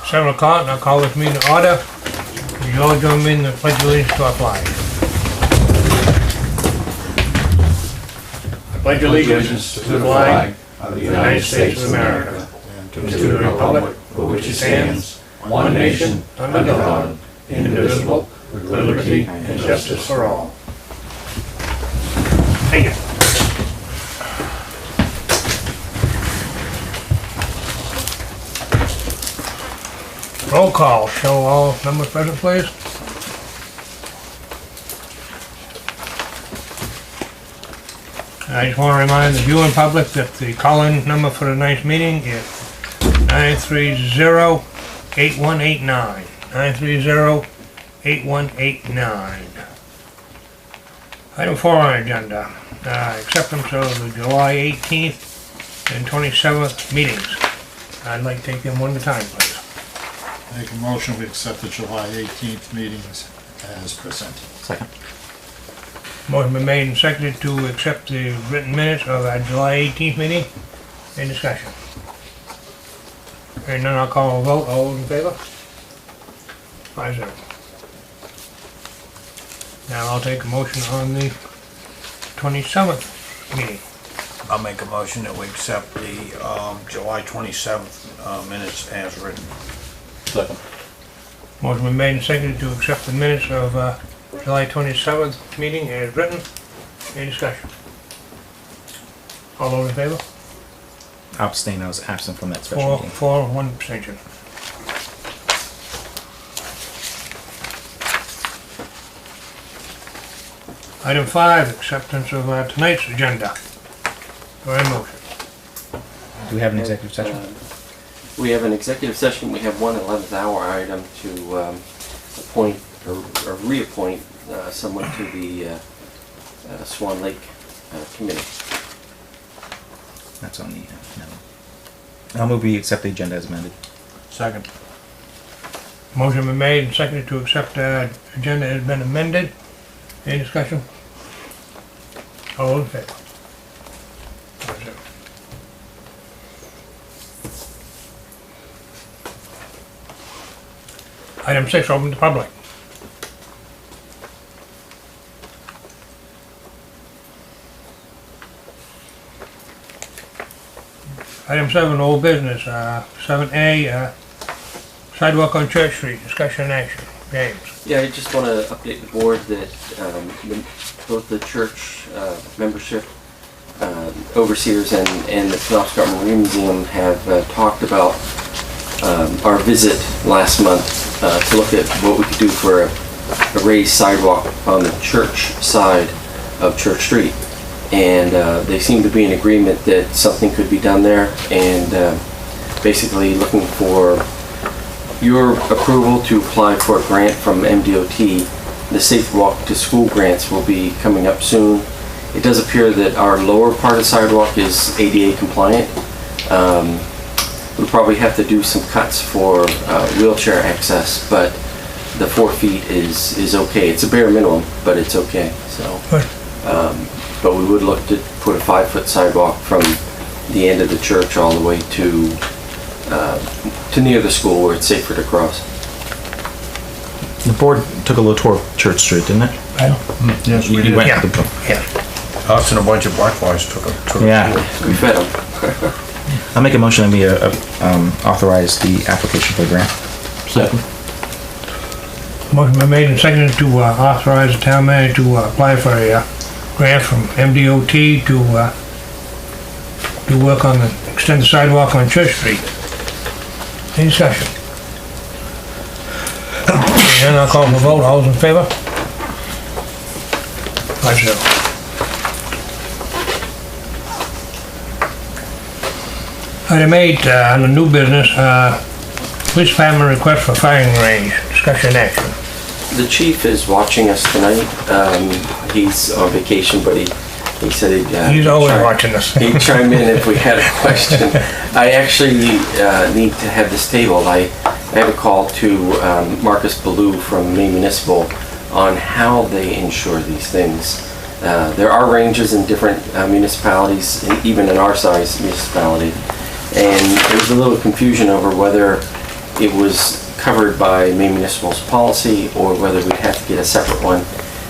7 o'clock, and I'll call this meeting to order. Will you all join me in the pledge of allegiance to our flag? I pledge allegiance to the flag of the United States of America, and to the republic for which it stands, one nation, under God, indivisible, with liberty and justice for all. Thank you. Roll call. Show all members present, please. I just want to remind the viewing public that the call-in number for tonight's meeting is 930-8189. 930-8189. Item 4 on the agenda. Acceptance of the July 18th and 27th meetings. I'd like to take them one at a time, please. Make a motion, we accept the July 18th meetings as presented. Second. Motion been made and seconded to accept the written minutes of our July 18th meeting. Any discussion? Hearing none, I'll call a vote. All those in favor? 5-0. Now I'll take a motion on the 27th meeting. I'll make a motion that we accept the July 27th minutes as written. Second. Motion been made and seconded to accept the minutes of July 27th meeting as written. Any discussion? All those in favor? I'll abstain, I was absent from that special meeting. 4, 1 abstention. Item 5, acceptance of tonight's agenda. Do I have a motion? Do we have an executive session? We have an executive session. We have one 11th hour item to appoint or reappoint someone to the Swan Lake Committee. That's on the, no. I'll move we accept the agenda as amended. Second. Motion been made and seconded to accept agenda has been amended. Any discussion? All those in favor? 5-0. Item 6, open to public. Item 7, old business. 7A, sidewalk on Church Street, discussion and action. James. Yeah, I just want to update the board that both the church membership overseers and the Penobscot Marine Museum have talked about our visit last month to look at what we could do for a raised sidewalk on the church side of Church Street. And they seem to be in agreement that something could be done there, and basically looking for your approval to apply for a grant from MDOT. The Safe Walk to School grants will be coming up soon. It does appear that our lower part of the sidewalk is ADA compliant. We'll probably have to do some cuts for wheelchair access, but the 4 feet is okay. It's a bare minimum, but it's okay. So, but we would look to put a 5-foot sidewalk from the end of the church all the way to near the school where it's safer to cross. The board took a little tour of Church Street, didn't it? Yes, we You did. went Yeah. to the- Yeah. Us and a bunch of black boys took a Yeah. We fed them. I'll make a motion that we authorize the application for the grant. Second. Motion been made and seconded to authorize the town manager to apply for a grant from MDOT to do work on the extended sidewalk on Church Street. Any discussion? And I'll call for vote. All those in favor? 5-0. Item 8, on the new business, police department request for firing range, discussion action. The chief is watching us tonight. He's on vacation, but he said He's always watching us. he'd chime in if we had a question. I actually need to have this tabled. I have a call to Marcus Ballou from Maine Municipal on how they insure these things. There are ranges in different municipalities, even in our size municipality. And there's a little confusion over whether it was covered by Maine Municipal's policy or whether we'd have to get a separate one.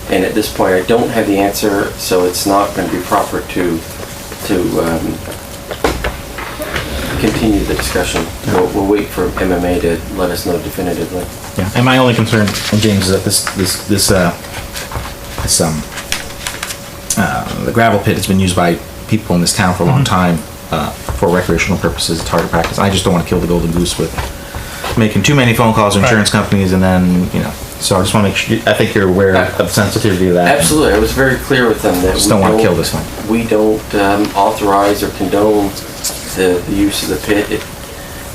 And at this point, I don't have the answer, so it's not going to be proper to continue the discussion. We'll wait for MMA to let us know definitively. Yeah, and my only concern, James, is that the gravel pit has been used by people in this town for a long time for recreational purposes, target practice. I just don't want to kill the golden goose with making too many phone calls to insurance companies, and then, so I just want to make sure, I think you're aware of the sensitivity of that. Absolutely, I was very clear with them that Just don't want to kill this one. We don't authorize or condone the use of the pit.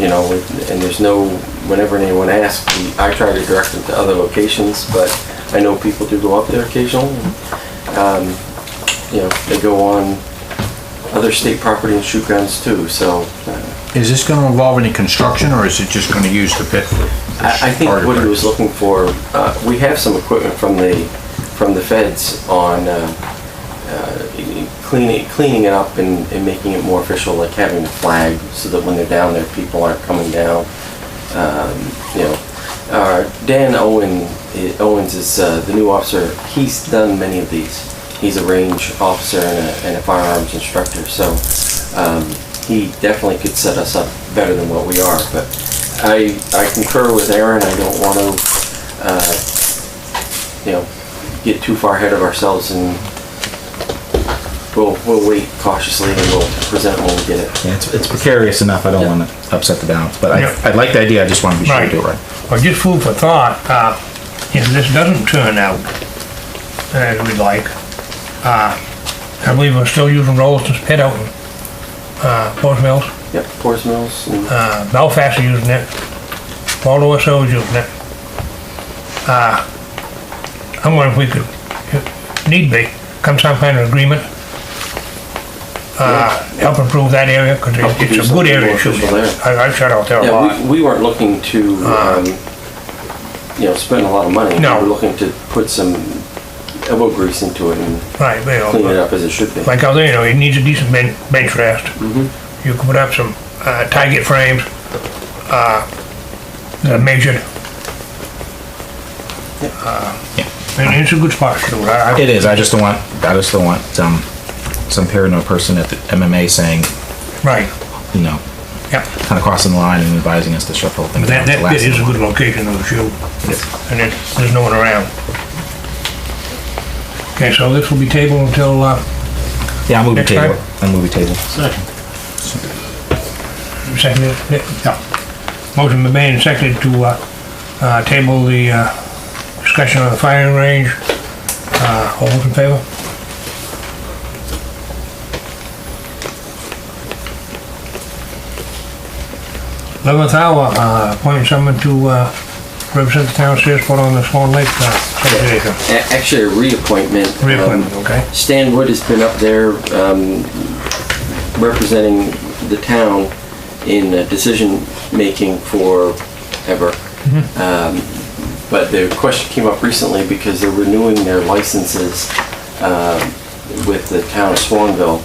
And there's no, whenever anyone asks, I try to direct them to other locations, but I know people do go up there occasionally. They go on other state property and shoot guns too, so. Is this gonna involve any construction, or is it just gonna use the pit? I think what he was looking for, we have some equipment from the feds on cleaning it up and making it more official, like having a flag so that when they're down there, people aren't coming down. Dan Owens is the new officer. He's done many of these. He's a range officer and a firearms instructor, so he definitely could set us up better than what we are. But I concur with Aaron. I don't want to, get too far ahead of ourselves, and we'll wait cautiously and we'll present when we get it. Yeah, it's precarious enough. I don't want to upset the balance, but I like the idea. I just want to be sure to do it right. Well, just food for thought, if this doesn't turn out as we'd like, I believe we're still using Rolliston's pit out in Forest Mills. Yep, Forest Mills. Belfast is using it. Waldo S.O. is using it. I'm wondering if we could, if need be, come some kind of agreement, help improve that area, because it's a good area shooting. I've shot out there a lot. We weren't looking to, spend a lot of money. No. We were looking to put some elbow grease into it and Right, clean it up as it should be. like out there, it needs a decent bench rest. You can put up some tie-get frames, that are measured. And it's a good spot to do it. It is. I just don't want some paranoid person at the MMA saying, Right, yeah. kind of crossing the line and advising us to shut the whole thing But down. that pit is a good location to shoot, and there's no one around. Okay, so this will be tabled until, Yeah, I'll move the Next table. time? I'll move the table. seconded, motion been made and seconded to, table the, discussion on the firing range. All those in favor? Eleventh hour, appointing someone to, represent the town of Searsport on the Swan Lake, subdivision. Actually, a reappointment. Reappointment, okay. Stan Wood has been up there representing the town in decision-making forever. But the question came up recently because they're renewing their licenses with the town of Swanville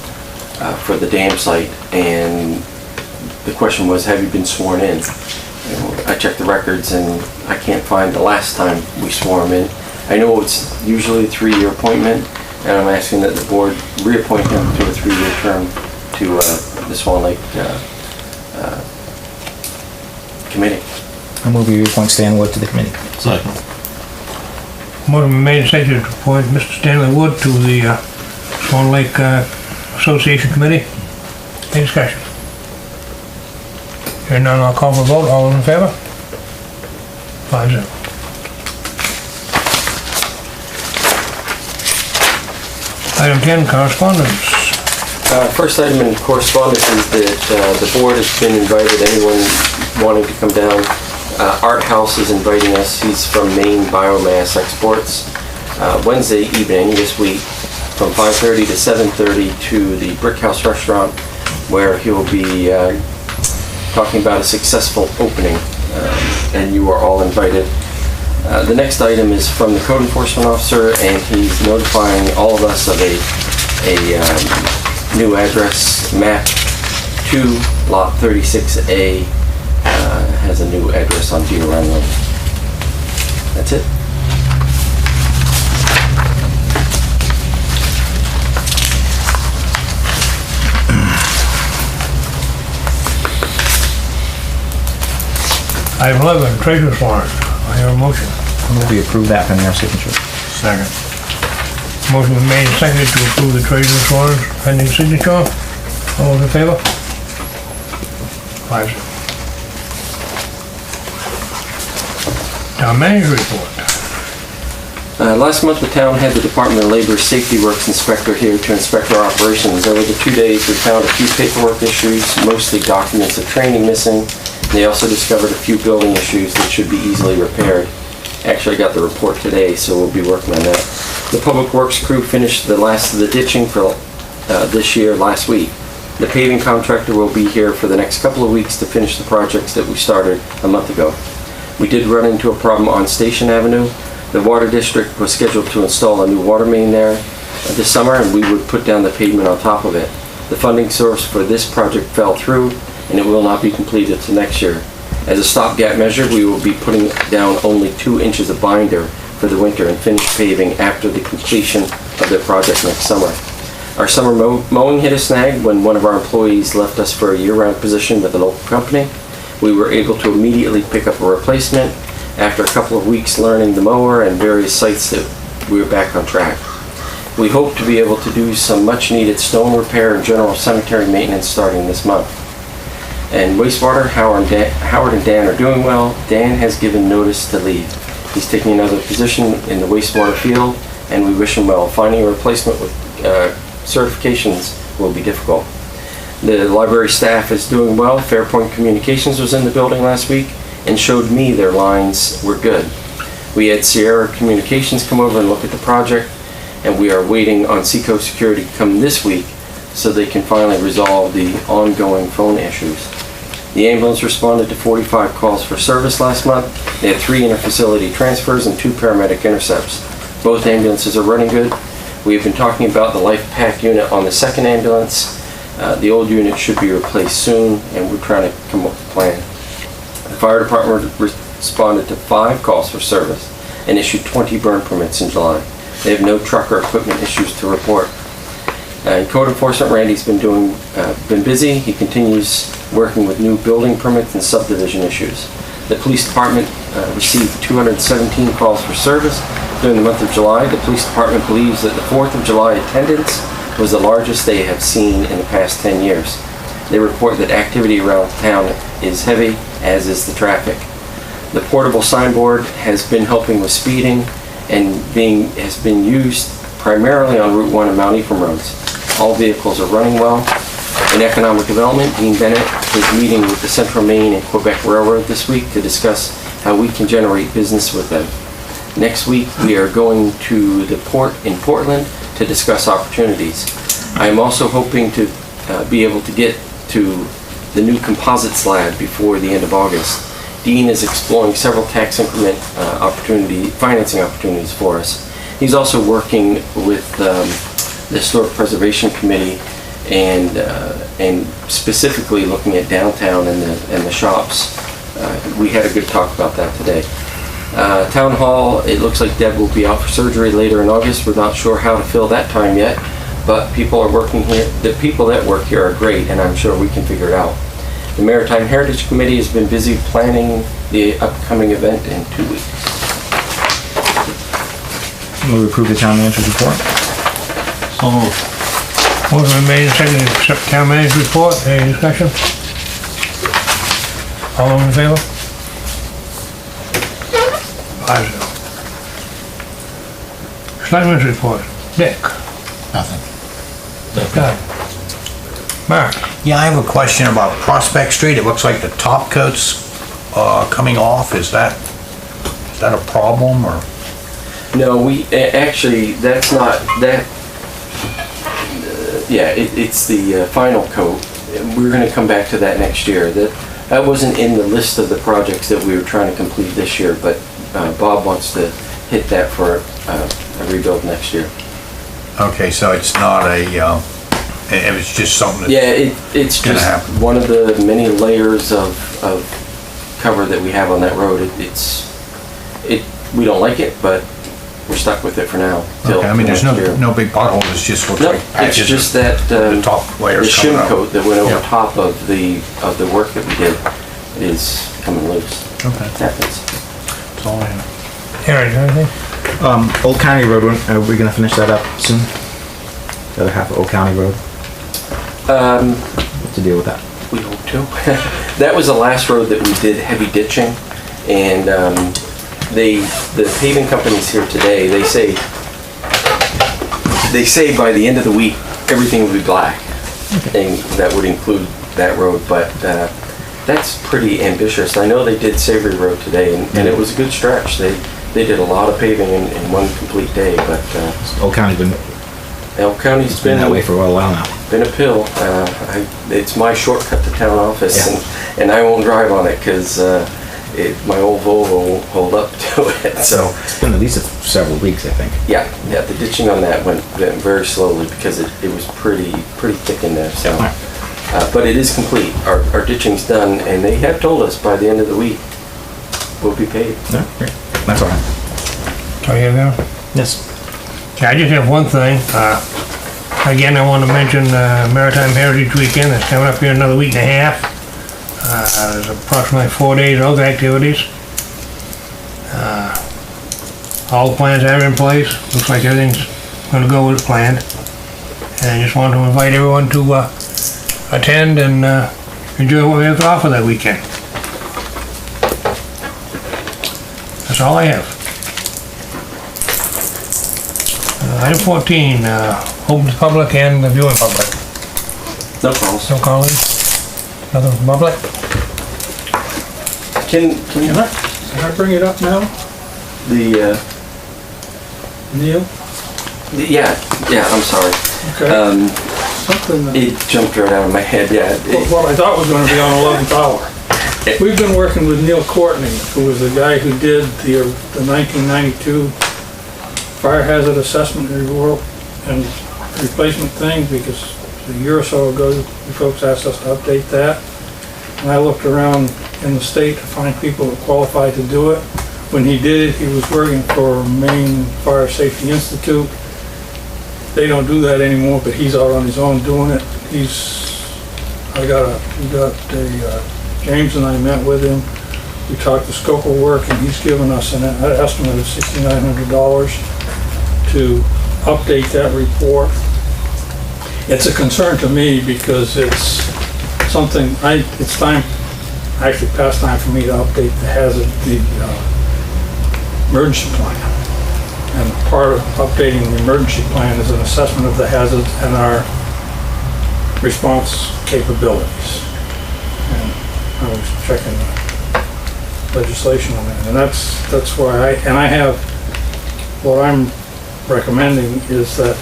for the dam site, and the question was, have you been sworn in? I checked the records and I can't find the last time we swore him in. I know it's usually a 3-year appointment, and I'm asking that the board reappoint him to a 3-year term to the Swan Lake committee. I'll move you appoint Stan Wood to the committee. Second. Motion been made and seconded to appoint Mr. Stanley Wood to the Swan Lake Association Committee. Any discussion? Hearing none, I'll call for a vote. All in favor? 5-0. Item 10, correspondence. First item in correspondence is that the board has been invited, anyone wanting to come down. Art House is inviting us. He's from Maine Biomass Exports. Wednesday evening this week from 5:30 to 7:30 to the Brick House Restaurant, where he'll be talking about a successful opening, and you are all invited. The next item is from the Code Enforcement Officer, and he's notifying all of us of a new address, map 2, lot 36A, has a new address on Deer Run Lane. That's it. Item 11, treasurer's warrant. I hear a motion. We approve that pending our signature. Second. Motion been made and seconded to approve the treasurer's warrant pending signature. All those in favor? 5-0. Town manager report. Last month, the town had the Department of Labor Safety Works Inspector here to inspect our operations. Over the 2 days, we found a few paperwork issues, mostly documents of training missing. They also discovered a few building issues that should be easily repaired. Actually, I got the report today, so we'll be working on that. The Public Works crew finished the last of the ditching for this year last week. The paving contractor will be here for the next couple of weeks to finish the projects that we started a month ago. We did run into a problem on Station Avenue. The water district was scheduled to install a new water main there this summer, and we would put down the pavement on top of it. The funding source for this project fell through, and it will not be completed till next year. As a stopgap measure, we will be putting down only 2 inches of binder for the winter and finish paving after the completion of the project next summer. Our summer mowing hit a snag when one of our employees left us for a year-round position with a local company. We were able to immediately pick up a replacement. After a couple of weeks learning the mower and various sites, that we were back on track. We hope to be able to do some much-needed stone repair and general cemetery maintenance starting this month. And wastewater, Howard and Dan are doing well. Dan has given notice to leave. He's taking another position in the wastewater field, and we wish him well. Finding a replacement with certifications will be difficult. The library staff is doing well. Fairpoint Communications was in the building last week and showed me their lines were good. We had Sierra Communications come over and look at the project, and we are waiting on Seacoast Security to come this week so they can finally resolve the ongoing phone issues. The ambulance responded to 45 calls for service last month. They had 3 interfacility transfers and 2 paramedic intercepts. Both ambulances are running good. We have been talking about the life pack unit on the 2nd ambulance. The old unit should be replaced soon, and we're trying to come up with a plan. The fire department responded to 5 calls for service and issued 20 burn permits in July. They have no truck or equipment issues to report. In code enforcement, Randy's been busy. He continues working with new building permits and subdivision issues. The police department received 217 calls for service during the month of July. The police department believes that the 4th of July attendance was the largest they have seen in the past 10 years. They report that activity around town is heavy, as is the traffic. The portable signboard has been helping with speeding and has been used primarily on Route 1 and Mount Ephraim roads. All vehicles are running well. In economic development, Dean Bennett is meeting with the Central Maine and Quebec Railroad this week to discuss how we can generate business with them. Next week, we are going to the port in Portland to discuss opportunities. I am also hoping to be able to get to the new composite slab before the end of August. Dean is exploring several tax increment financing opportunities for us. He's also working with the Historic Preservation Committee and specifically looking at downtown and the shops. We had a good talk about that today. Town Hall, it looks like Deb will be out for surgery later in August. We're not sure how to fill that time yet, but people are working here. The people that work here are great, and I'm sure we can figure it out. The Maritime Heritage Committee has been busy planning the upcoming event in 2 weeks. Will we approve the town manager's report? So moved. Motion been made and seconded to accept town manager's report. Any discussion? All those in favor? 5-0. Selectmen's report. Dick. Nothing. Doug. Mark. Yeah, I have a question about Prospect Street. It looks like the top coat's coming off. Is that a problem, or? No, we actually, that's not that. It's the final coat. We're going to come back to that next year. That wasn't in the list of the projects that we were trying to complete this year, but Bob wants to hit that for a rebuild next year. Okay, so it's not it was just something that... Yeah, it's just happen. one of the many layers of cover that we have on that road, we don't like it, but we're stuck with it for now. till- Okay, I mean, till there's next year. no big potholes, it's just looks No, like it's patches just of that, the top the layers coming shim out. coat that went over Yeah. top of the work that we did is coming loose. Okay, Happens. that's all I have. Aaron, you have anything? Old County Road, are we gonna finish that up soon? The other half of Old County Road, what's the deal with that? We hope to. That was the last road that we did heavy ditching, and the paving companies here today, they say by the end of the week, everything will be black. And that would include that road, but that's pretty ambitious. I know they did Savory Road today, and it was a good stretch. They did a lot of paving in one complete day, but Old County's been Elk County's been that way for a while now. been a pill. It's my shortcut to town office, Yeah. and I won't drive on it because my old Volvo won't hold up to it. So It's been at least several weeks, I think. yeah, the ditching on that went very slowly because it was pretty thick in there. So, but it is complete. Our ditching's done, and they have told us by the end of the week we'll be paid. Yeah, great. That's all right. So you have, Yes. yeah, I just have one thing. Again, I want to mention Maritime Heritage Weekend. It's coming up here in another week and a half. There's approximately 4 days of activities. All the plans are in place. Looks like everything's going to go as planned. And I just wanted to invite everyone to attend and enjoy what we have to offer that weekend. That's all I have. Item 14, open to the public and the viewing public. No problems. No calling? Nothing from public? Can Can I bring it up now, the Neil? yeah, I'm sorry. Okay, something that, It jumped right out of my head. Yeah. what I thought was gonna be on 11th hour. We've been working with Neil Courtney, who was the guy who did the 1992 fire hazard assessment reward and replacement thing, because a year or so ago, you folks asked us to update that. And I looked around in the state to find people that qualified to do it. When he did it, he was working for Maine Fire Safety Institute. They don't do that anymore, but he's out on his own doing it. James and I met with him. We talked the scope of work, and he's given us an estimate of $6,900 to update that report. It's a concern to me because it's something, it's time, actually past time for me to update the emergency plan. And part of updating the emergency plan is an assessment of the hazards and our response capabilities. And I was checking the legislation on that, and that's why what I'm recommending is that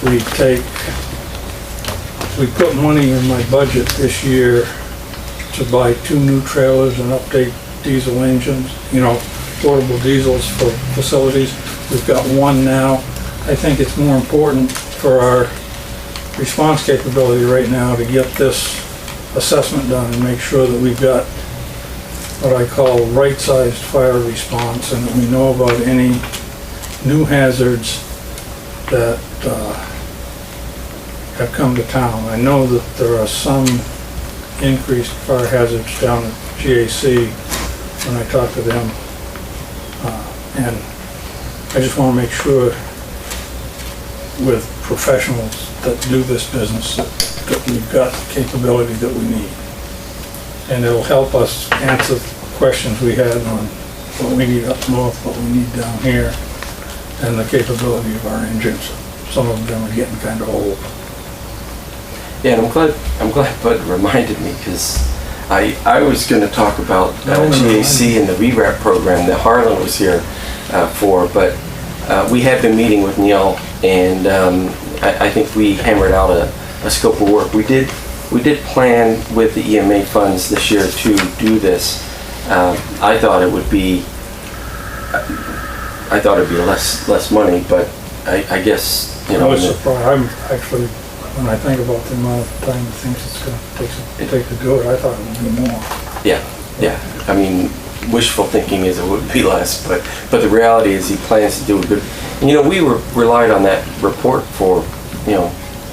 we put money in my budget this year to buy 2 new trailers and update diesel engines, portable diesels for facilities. We've got 1 now. I think it's more important for our response capability right now to get this assessment done and make sure that we've got what I call right-sized fire response, and that we know about any new hazards that have come to town. I know that there are some increased fire hazards down at GAC when I talk to them. And I just want to make sure with professionals that do this business that we've got the capability that we need. And it'll help us answer questions we had on what we need up north, what we need down here, and the capability of our engines. Some of them are getting kind of old. Yeah, and I'm glad Bud reminded me, because I was going to talk about GAC and the VRAP program that Harlan was here for, but we have been meeting with Neil, and I think we hammered out a scope of work. We did plan with the EMA funds this year to do this. I thought it would be less money, but I guess, I was surprised. I'm actually, when I think about the amount of time it thinks it's going to take to do it, I thought it would be more. Yeah. I mean, wishful thinking is it would be less, but the reality is he plans to do a good, you know, we relied on that report for,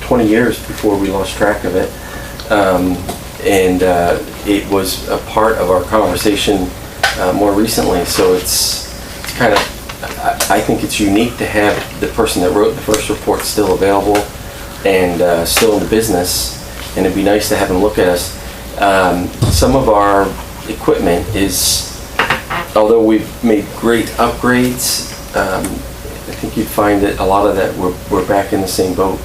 20 years before we lost track of it. It was a part of our conversation more recently, so it's kind of, I think it's unique to have the person that wrote the first report still available and still in the business, and it'd be nice to have him look at us. Some of our equipment is, although we've made great upgrades, I think you'd find that a lot of that we're back in the same boat,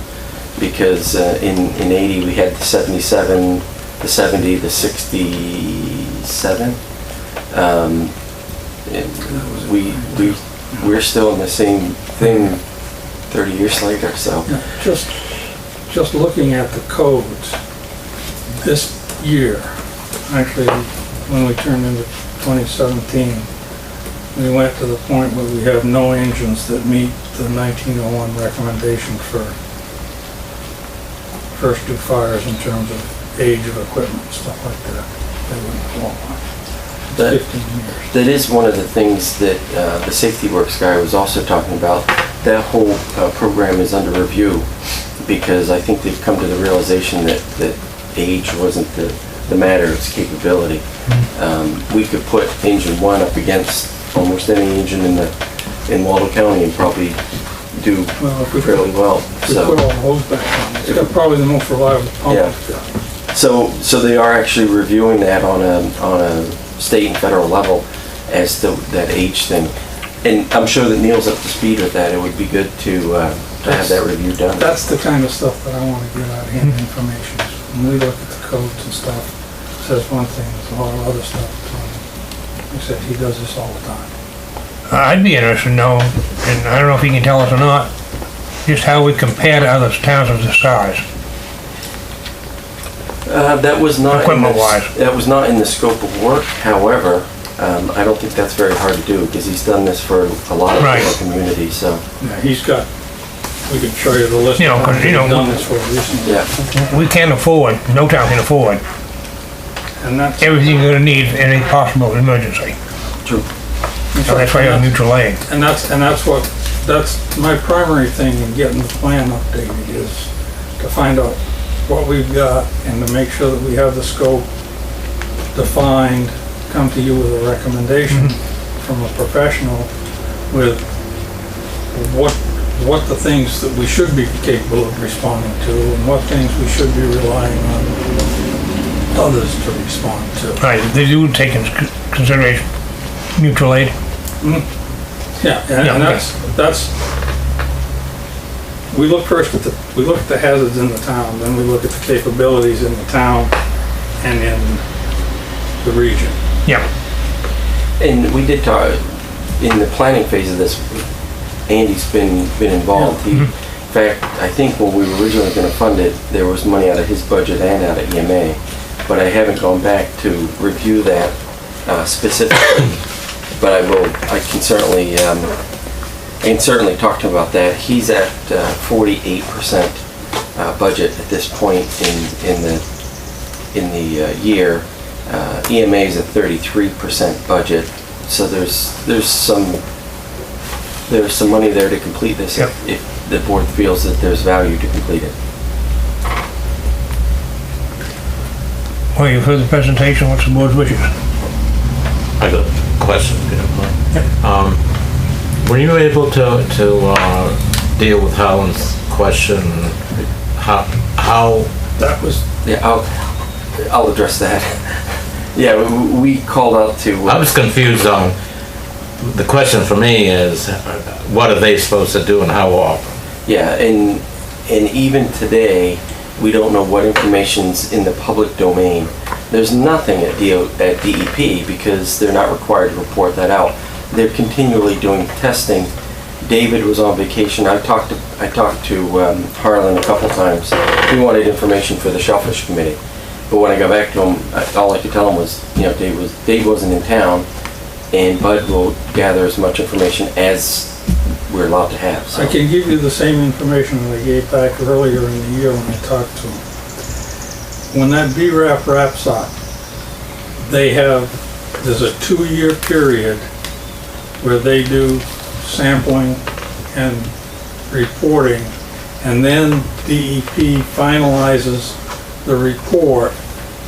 because in 80 we had the 77, the 70, the 67. We're still in the same thing 30 years later, so. Yeah, just looking at the codes, this year, actually, when we turned into 2017, we went to the point where we have no engines that meet the 1901 recommendation for first due fires in terms of age of equipment, stuff like that. They wouldn't qualify. 15 years. That is one of the things that the Safety Works guy was also talking about. That whole program is under review, because I think they've come to the realization that age wasn't the matter, it's capability. We could put engine 1 up against almost any engine in Waldo County and probably do fairly well. If we put all the hose back on, it's got probably the most reliable pump. Yeah. So they are actually reviewing that on a state and federal level as to that age thing. And I'm sure that Neil's up to speed with that. It would be good to have that review done. That's the kind of stuff that I want to get out of him, information. When we look at the codes and stuff, it says one thing, there's a lot of other stuff. He said he does this all the time. I'd be interested to know, and I don't know if you can tell us or not, just how we compare to other towns of this size. That was not Equipment-wise. That was not in the scope of work. However, I don't think that's very hard to do, because he's done this for a lot of Right. our community. So Yeah, he's got, we could show you the list. You know, 'cause, you know, He's done this for recently. yeah, We can't afford, no town can afford, And that's. everything you're gonna need for any possible emergency. true. So that's why you have mutual aid. And that's my primary thing in getting the plan updated, is to find out what we've got and to make sure that we have the scope defined, come to you with a recommendation from a professional with what the things that we should be capable of responding to and what things we should be relying on others to respond to. Right, they do take into consideration mutual aid. Yeah, and that's, we look first at the hazards in the town, then we look at the capabilities in the town and in the region. Yeah, And we did talk in the planning phase of this. Andy's been involved. In fact, I think when we were originally going to fund it, there was money out of his budget and out of EMA, but I haven't gone back to review that specifically. But I can certainly talk to him about that. He's at 48% budget at this point in the year. EMA is at 33% budget, so there's some money there to complete this. Yep. If the board feels that there's value to complete it. well, you've heard the presentation, what's the board's wishes? I got a question, if you don't mind. Were you able to deal with Howland's question, how, That was, Yeah, I'll address that. Yeah, we called out to. I was confused on, the question for me is, what are they supposed to do and how often? Yeah, and even today, we don't know what information's in the public domain. There's nothing at DEP because they're not required to report that out. They're continually doing testing. David was on vacation. I talked to Harlan a couple times. He wanted information for the Shellfish Committee. But when I got back to him, all I could tell him was, Dave wasn't in town, and Bud will gather as much information as we're allowed to have. So. I can give you the same information that I gave back earlier in the year when I talked to him. When that BRAP wraps up, they have there's a 2-year period where they do sampling and reporting, and then DEP finalizes the report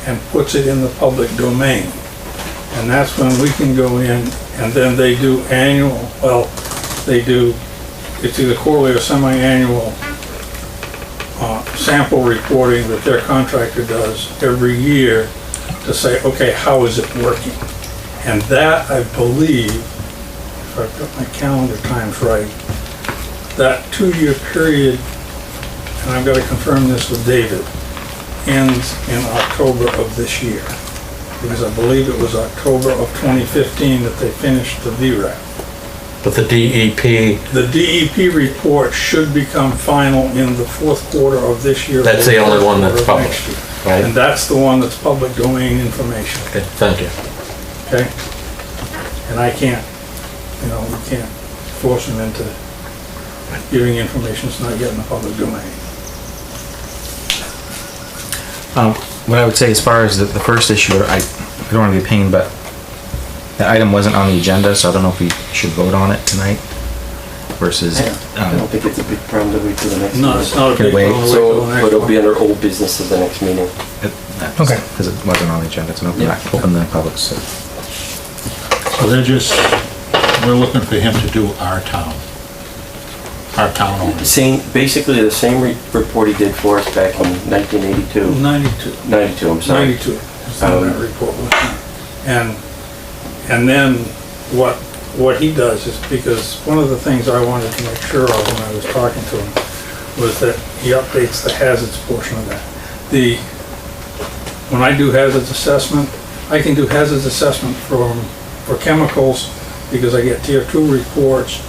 and puts it in the public domain. And that's when we can go in, and then they do annual, well, they do, it's either quarterly or semi-annual sample reporting that their contractor does every year to say, okay, how is it working? And that, I believe, if I've got my calendar times right, that 2-year period, and I've got to confirm this with David, ends in October of this year. Because I believe it was October of 2015 that they finished the VRAP. But the DEP, The DEP report should become final in the 4th quarter of this year. that's or the only first one that's quarter of public, next year. right? And that's the one that's public domain information, Okay, thank you. okay? And I can't, you know, we can't force them into giving information that's not yet in the public domain. What I would say as far as the first issue, I don't want to be a pain, but the item wasn't on the agenda, so I don't know if we should vote on it tonight versus, I don't think it's a big problem to wait till the next meeting. No, it's not a Can big wait. problem. So, but it'll be under old business of the next meeting. okay, because it wasn't on the agenda, it's an open the public, so. So they're just, we're looking for him to do our town only. Basically the same report he did for us back in 1982. 92. 92, I'm sorry. 92, is how that report was done. And then what he does is, because one of the things I wanted to make sure of when I was talking to him was that he updates the hazards portion of that. When I do hazards assessment, I can do hazards assessment for chemicals because I get tier 2 reports.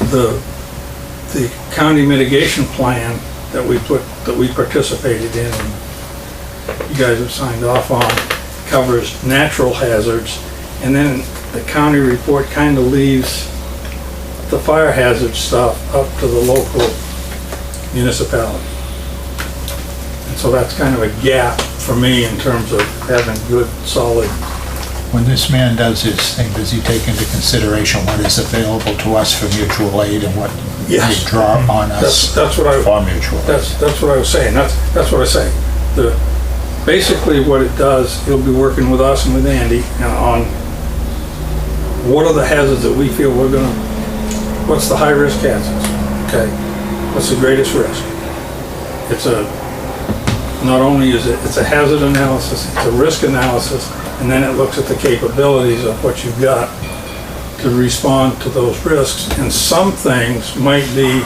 The county mitigation plan that we participated in, and you guys have signed off on, covers natural hazards, and then the county report kind of leaves the fire hazard stuff up to the local municipality. And so that's kind of a gap for me in terms of having good, solid. When this man does his thing, does he take into consideration what is available to us for mutual aid and what Yes. they draw on us That's what I. for mutual aid? That's what I was saying, that's what I say. Basically what it does, he'll be working with us and with Andy on what are the hazards that we feel we're gonna, what's the high-risk hazards, okay? What's the greatest risk? Not only is it's a hazard analysis, it's a risk analysis, and then it looks at the capabilities of what you've got to respond to those risks. And some things might be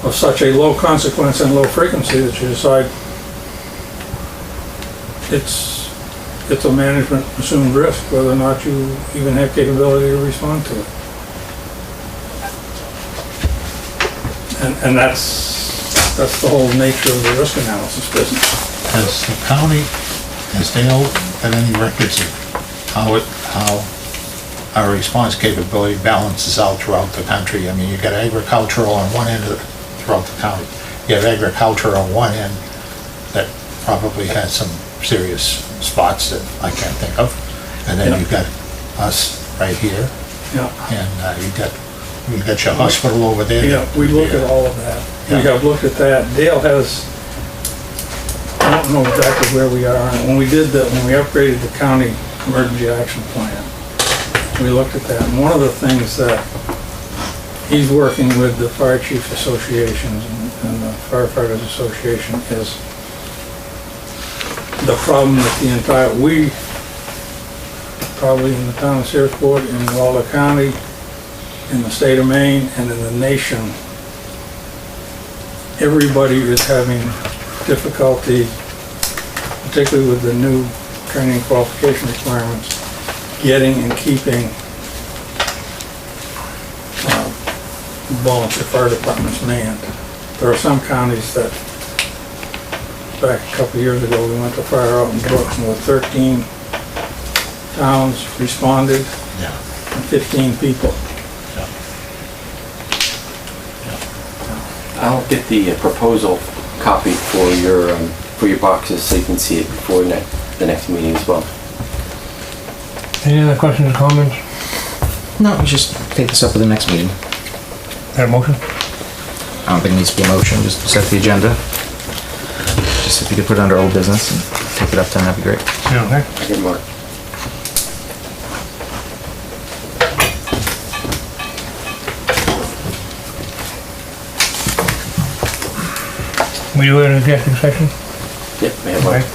of such a low consequence and low frequency that you decide it's a management assumed risk, whether or not you even have capability to respond to it. And that's the whole nature of the risk analysis business. Has the county, has Dale got any records of how our response capability balances out throughout the country? I mean, you've got agricultural on one end throughout the county. You have agriculture on one end that probably has some serious spots that I can't think of. And then you've got us right here. Yeah. And you've got your hospital over there. Yeah, we look at all of that. We have looked at that. Dale has, I don't know exactly where we are. When we upgraded the county emergency action plan, we looked at that. And one of the things that he's working with the fire chiefs associations and the firefighters association is the problem that we probably in the town of Searsport, in Waldo County, in the state of Maine, and in the nation, everybody is having difficulty, particularly with the new training qualification requirements, getting and keeping volunteer fire departments manned. There are some counties that, back a couple of years ago, we went to fire out in Brooklyn with 13 towns responded, and 15 people. I'll get the proposal copied for your boxes so you can see it before the next meeting as well. Any other questions or comments? No, we just take this up at the next meeting. Got a motion? I don't think it needs to be a motion, just set the agenda. Just if you could put it under old business and take it up then, that'd be great. Yeah, okay. I can mark. We do an executive session? Yep, we have one. Okay.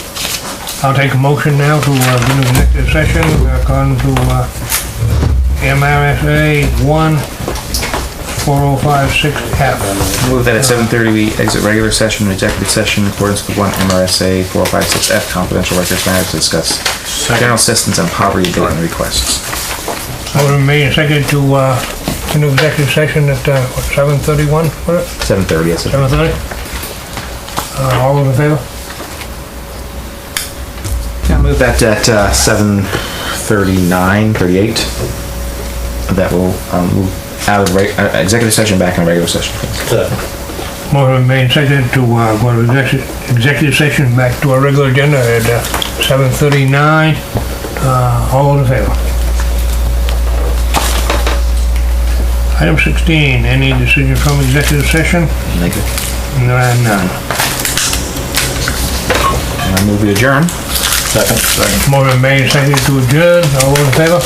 I'll take a motion now to, go into executive session according to, MRSA 14056F. Move that at 7:30 we exit regular session and executive session in accordance with 1 MRSA 4056F, confidential records matters to discuss general assistance and poverty abatement requests. Motion made and seconded to, into executive session at, 7:31, was it? 7:30, yes, sir. 7:30? All those in favor? Yeah, move that at 7:39:38. That will move out of executive session back in regular session. Motion made and seconded to, go to executive session back to our regular agenda at, 7:39. All those in favor? Item 16, any decision from executive session? Negative. There are none. I move we adjourn. Second. Motion made and seconded to adjourn. All those in favor?